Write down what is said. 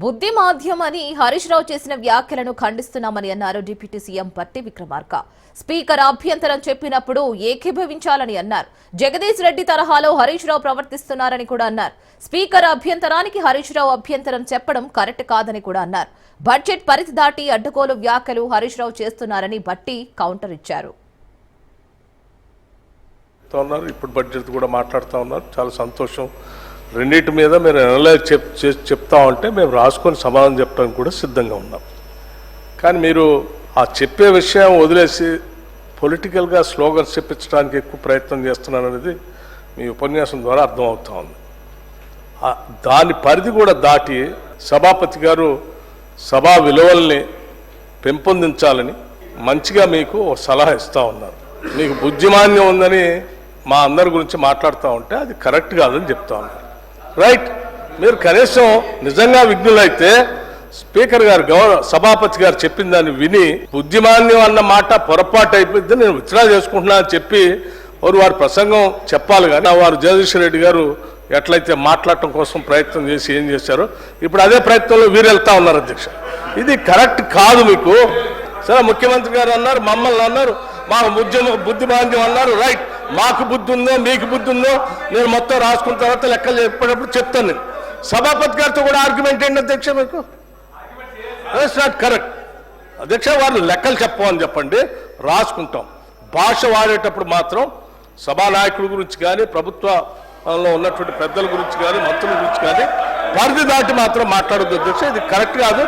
బుద్ధి మాధ్యమని హరీష్ రావు చేసిన వ్యాఖ్యలను ఖండిస్తున్నామని అన్నారు deputy CM Bhatti Vikramarka. Speaker అభ్యంతరం చెప్పినప్పుడు ఏకీభవించాలని అన్నారు. జగదీష్ రెడ్డి తరహాలో హరీష్ రావు ప్రవర్తిస్తున్నారని కూడా అన్నారు. స్పీకర్ అభ్యంతరానికి హరీష్ రావు అభ్యంతరం చెప్పడం కరెక్ట్ కాదని కూడా అన్నారు. బడ్జెట్ పరిధి దాటి అడ్డగోలు వ్యాఖ్యలు హరీష్ రావు చేస్తున్నారని భట్టి కౌంటర్ ఇచ్చారు. ఇప్పుడు బడ్జెట్ కూడా మాట్లాడుతూ ఉన్నారు, చాలా సంతోషం. రెండింటి మీద మీరు అనలైజ్ చెప్తా ఉంటే మేము రాసుకొని సమాధానం చెప్పడానికి కూడా సిద్ధంగా ఉన్నాం. కానీ మీరు ఆ చెప్పే విషయం వదిలేసి పొలిటికల్గా స్లోగన్స్ చెప్పించడానికి ఎక్కువ ప్రయత్నం చేస్తున్నారనేది మీ ఉపన్యాసం ద్వారా అర్థమవుతా ఉంది. దాని పరిధి కూడా దాటి సభాపతి గారు సభా విలువల్ని పెంపొందించాలని మంచిగా మీకు సలహా ఇస్తూ ఉన్నారు. మీకు బుద్ధిమాన్యం ఉందని మా అందరి గురించి మాట్లాడుతూ ఉంటే అది కరెక్ట్ కాదని చెప్తా ఉన్నారు. రైట్, మీరు కనీసం నిజంగా విఘ్నులైతే స్పీకర్ గారు సభాపతి గారు చెప్పిన దాన్ని విని బుద్ధిమాన్యం అన్న మాట పొరపాటు అయిపోయింది, నేను విత్డ్రా చేసుకుంటున్నా అని చెప్పి వారి ప్రసంగం చెప్పాలి. కానీ వారు జగదీష్ రెడ్డి గారు ఎట్లయితే మాట్లాడటం కోసం ప్రయత్నం చేసి ఏం చేశారో ఇప్పుడు అదే ప్రయత్నంలో వీరు వెళ్తా ఉన్నారు. అధ్యక్ష, ఇది కరెక్ట్ కాదు. మీకు సరే ముఖ్యమంత్రి గారు అన్నారు, మమ్మల్ని అన్నారు, మా బుద్ధిమాంద్యం అన్నారు. రైట్, మాకు బుద్ధి ఉందో మీకు బుద్ధి ఉందో నేను మొత్తం రాసుకున్న తర్వాత లెక్కలు చెప్పేటప్పుడు చెప్తాను. నేను సభాపతి గారితో కూడా ఆర్గ్యుమెంట్ ఏంటి అధ్యక్ష? మీకు ఇట్స్ నాట్ కరెక్ట్ అధ్యక్ష. వారు లెక్కలు చెప్పమని చెప్పండి, రాసుకుంటాం. భాష వాడేటప్పుడు మాత్రం సభానాయకుడి గురించి కానీ ప్రభుత్వంలో ఉన్నటువంటి పెద్దల గురించి కానీ మంత్రుల గురించి కానీ పరిధి దాటి మాత్రం మాట్లాడొద్దు అధ్యక్ష. ఇది కరెక్ట్ కాదు.